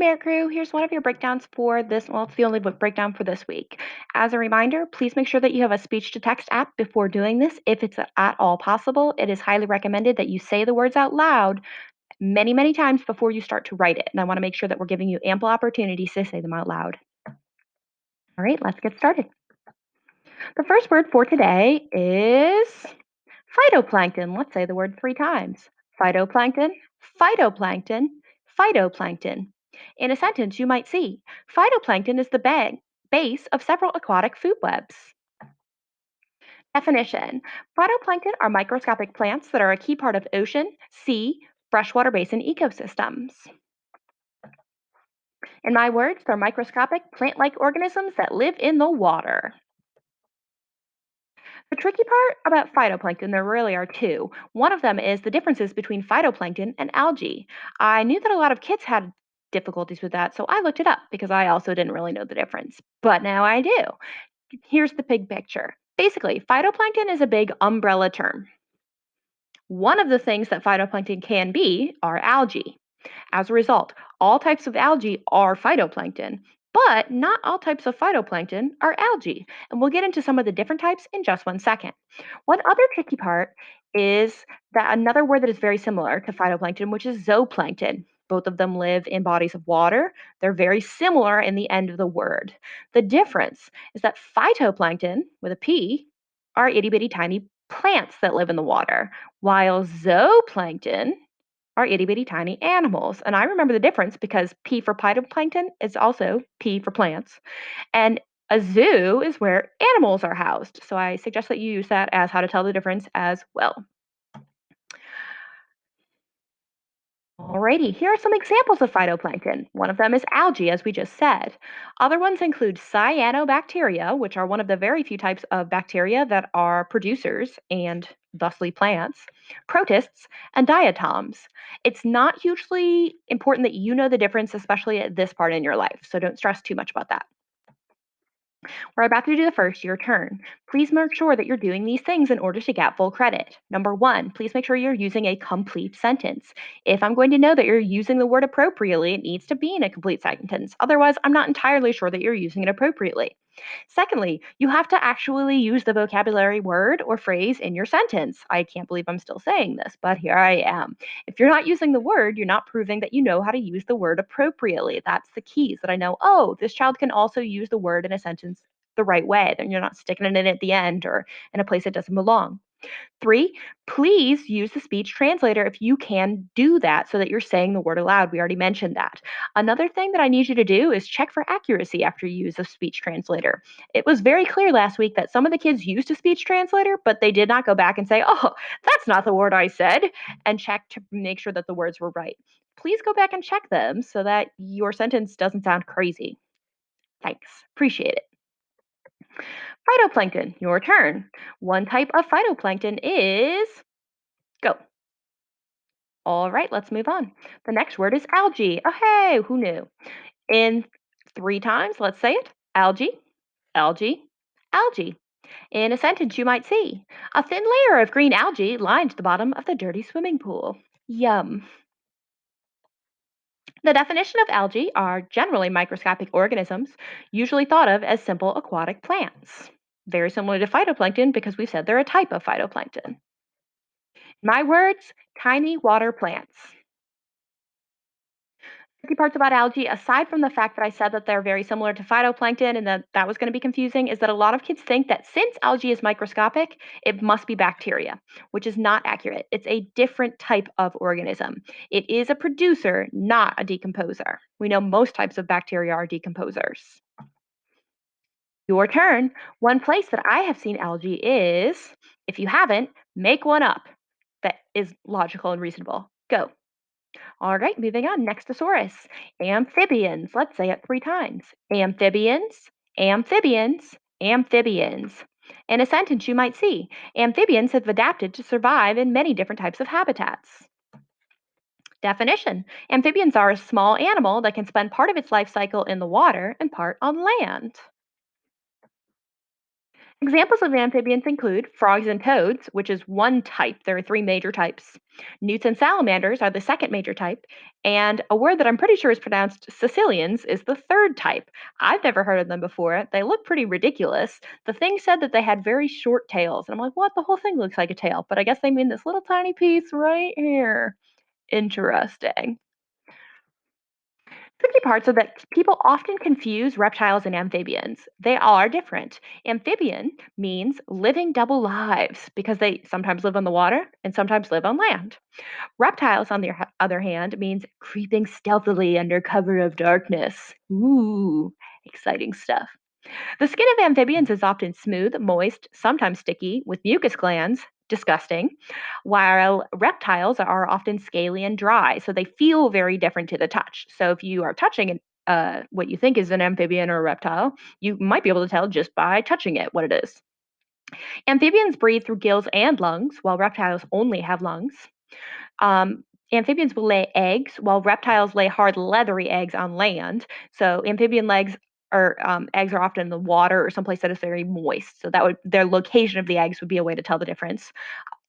Merit Crew, here's one of your breakdowns for this. Well, it's the only book breakdown for this week. As a reminder, please make sure that you have a speech to text app before doing this. If it's at all possible, it is highly recommended that you say the words out loud many, many times before you start to write it. And I want to make sure that we're giving you ample opportunities to say them out loud. All right, let's get started. The first word for today is phytoplankton. Let's say the word three times. Phytoplankton, phytoplankton, phytoplankton. In a sentence, you might see phytoplankton is the base of several aquatic food webs. Definition: phytoplankton are microscopic plants that are a key part of ocean, sea, freshwater basin ecosystems. In my words, they're microscopic plant like organisms that live in the water. The tricky part about phytoplankton, there really are two. One of them is the differences between phytoplankton and algae. I knew that a lot of kids had difficulties with that, so I looked it up because I also didn't really know the difference. But now I do. Here's the big picture. Basically, phytoplankton is a big umbrella term. One of the things that phytoplankton can be are algae. As a result, all types of algae are phytoplankton, but not all types of phytoplankton are algae. And we'll get into some of the different types in just one second. One other tricky part is that another word that is very similar to phytoplankton, which is zooplankton. Both of them live in bodies of water. They're very similar in the end of the word. The difference is that phytoplankton, with a P, are itty bitty tiny plants that live in the water, while zooplankton are itty bitty tiny animals. And I remember the difference because P for phytoplankton is also P for plants. And a zoo is where animals are housed. So I suggest that you use that as how to tell the difference as well. Alrighty, here are some examples of phytoplankton. One of them is algae, as we just said. Other ones include cyanobacteria, which are one of the very few types of bacteria that are producers and thusly plants, protists, and diatoms. It's not hugely important that you know the difference, especially at this part in your life, so don't stress too much about that. We're about to do the first, your turn. Please make sure that you're doing these things in order to get full credit. Number one, please make sure you're using a complete sentence. If I'm going to know that you're using the word appropriately, it needs to be in a complete sentence. Otherwise, I'm not entirely sure that you're using it appropriately. Secondly, you have to actually use the vocabulary word or phrase in your sentence. I can't believe I'm still saying this, but here I am. If you're not using the word, you're not proving that you know how to use the word appropriately. That's the keys that I know, oh, this child can also use the word in a sentence the right way. Then you're not sticking it in at the end or in a place it doesn't belong. Three, please use the speech translator if you can do that so that you're saying the word aloud. We already mentioned that. Another thing that I need you to do is check for accuracy after you use a speech translator. It was very clear last week that some of the kids used a speech translator, but they did not go back and say, oh, that's not the word I said, and check to make sure that the words were right. Please go back and check them so that your sentence doesn't sound crazy. Thanks. Appreciate it. Phytoplankton, your turn. One type of phytoplankton is go. All right, let's move on. The next word is algae. Oh, hey, who knew? In three times, let's say it: algae, algae, algae. In a sentence, you might see a thin layer of green algae lined the bottom of the dirty swimming pool. Yum. The definition of algae are generally microscopic organisms, usually thought of as simple aquatic plants. Very similar to phytoplankton because we said they're a type of phytoplankton. My words, tiny water plants. Tricky parts about algae, aside from the fact that I said that they're very similar to phytoplankton and that was going to be confusing, is that a lot of kids think that since algae is microscopic, it must be bacteria, which is not accurate. It's a different type of organism. It is a producer, not a decomposer. We know most types of bacteria are decomposers. Your turn. One place that I have seen algae is, if you haven't, make one up that is logical and reasonable. Go. All right, moving on. Nextosaurus. Amphibians. Let's say it three times. Amphibians, amphibians, amphibians. In a sentence, you might see amphibians have adapted to survive in many different types of habitats. Definition: amphibians are a small animal that can spend part of its life cycle in the water and part on land. Examples of amphibians include frogs and toads, which is one type. There are three major types. Newts and salamanders are the second major type. And a word that I'm pretty sure is pronounced Sicilians is the third type. I've never heard of them before. They look pretty ridiculous. The thing said that they had very short tails. And I'm like, what? The whole thing looks like a tail. But I guess they mean this little tiny piece right here. Interesting. Tricky parts are that people often confuse reptiles and amphibians. They are different. Amphibian means living double lives because they sometimes live on the water and sometimes live on land. Reptiles, on the other hand, means creeping stealthily under cover of darkness. Ooh, exciting stuff. The skin of amphibians is often smooth, moist, sometimes sticky, with mucus glands. Disgusting. While reptiles are often scaly and dry, so they feel very different to the touch. So if you are touching what you think is an amphibian or a reptile, you might be able to tell just by touching it what it is. Amphibians breathe through gills and lungs, while reptiles only have lungs. Um, Amphibians will lay eggs, while reptiles lay hard, leathery eggs on land. So amphibian legs or eggs are often in the water or someplace that is very moist. So that would their location of the eggs would be a way to tell the difference.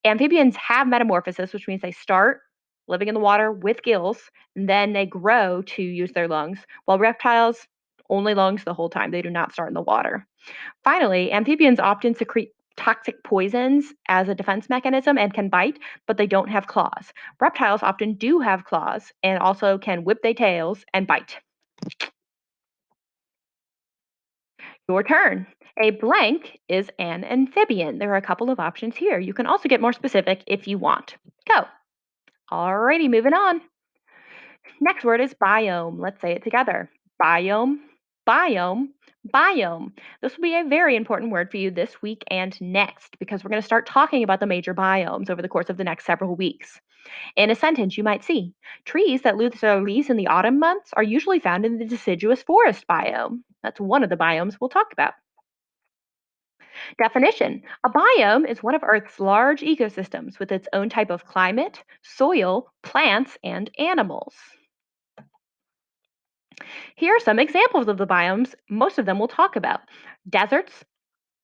Amphibians have metamorphosis, which means they start living in the water with gills, and then they grow to use their lungs, while reptiles only lungs the whole time. They do not start in the water. Finally, amphibians often secrete toxic poisons as a defense mechanism and can bite, but they don't have claws. Reptiles often do have claws and also can whip their tails and bite. Your turn. A blank is an amphibian. There are a couple of options here. You can also get more specific if you want. Go. Alrighty, moving on. Next word is biome. Let's say it together. Biome, biome, biome. This will be a very important word for you this week and next because we're going to start talking about the major biomes over the course of the next several weeks. In a sentence, you might see trees that lose their leaves in the autumn months are usually found in the deciduous forest biome. That's one of the biomes we'll talk about. Definition: a biome is one of Earth's large ecosystems with its own type of climate, soil, plants, and animals. Here are some examples of the biomes most of them will talk about. Deserts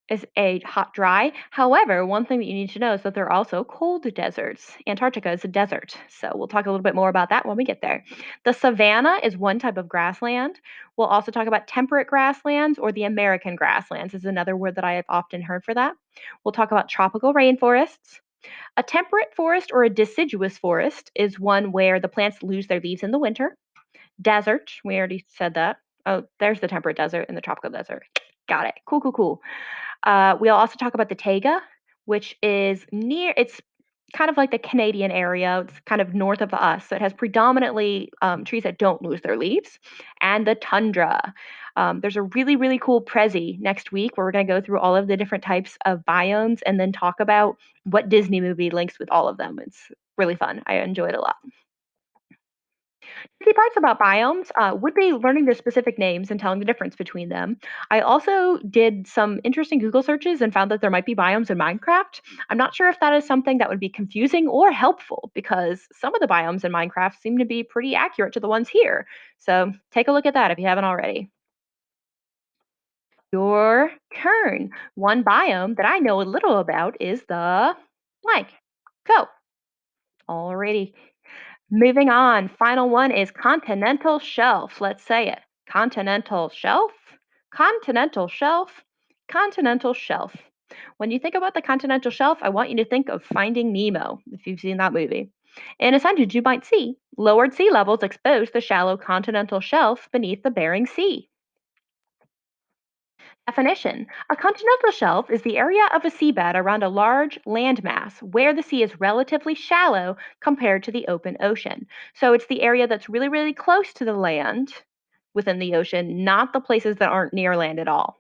is a hot, dry. However, one thing that you need to know is that there are also cold deserts. Antarctica is a desert. So we'll talk a little bit more about that when we get there. The savanna is one type of grassland. We'll also talk about temperate grasslands or the American grasslands is another word that I have often heard for that. We'll talk about tropical rainforests. A temperate forest or a deciduous forest is one where the plants lose their leaves in the winter. Desert, we already said that. Oh, there's the temperate desert and the tropical desert. Got it. Cool, cool, cool. We'll also talk about the taiga, which is it's kind of like the Canadian area. It's kind of north of us. So it has predominantly trees that don't lose their leaves. And the tundra. There's a really, really cool Prezi next week where we're going to go through all of the different types of biomes and then talk about what Disney movie links with all of them. It's really fun. I enjoy it a lot. Key parts about biomes would be learning the specific names and telling the difference between them. I also did some interesting Google searches and found that there might be biomes in Minecraft. I'm not sure if that is something that would be confusing or helpful because some of the biomes in Minecraft seem to be pretty accurate to the ones here. So take a look at that if you haven't already. Your turn. One biome that I know a little about is the blank. Go. Alrighty. Moving on, final one is continental shelf. Let's say it. Continental shelf, continental shelf, continental shelf. When you think about the continental shelf, I want you to think of Finding Nemo, if you've seen that movie. In a sentence, you might see lowered sea levels expose the shallow continental shelf beneath the Bering Sea. Definition: a continental shelf is the area of a seabed around a large landmass where the sea is relatively shallow compared to the open ocean. So it's the area that's really, really close to the land within the ocean, not the places that aren't near land at all.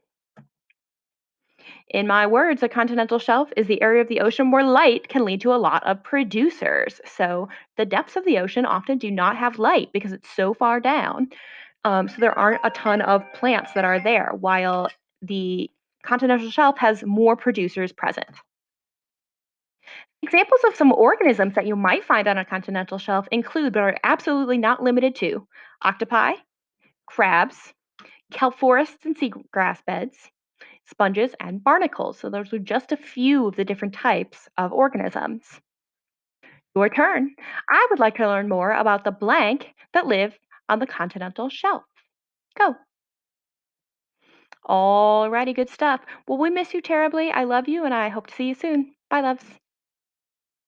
In my words, a continental shelf is the area of the ocean where light can lead to a lot of producers. So the depths of the ocean often do not have light because it's so far down. So there aren't a ton of plants that are there, while the continental shelf has more producers present. Examples of some organisms that you might find on a continental shelf include, but are absolutely not limited to, octopi, crabs, kelp forests and seagrass beds, sponges, and barnacles. So those are just a few of the different types of organisms. Your turn. I would like to learn more about the blank that live on the continental shelf. Go. Alrighty, good stuff. Well, we miss you terribly. I love you, and I hope to see you soon. Bye, loves.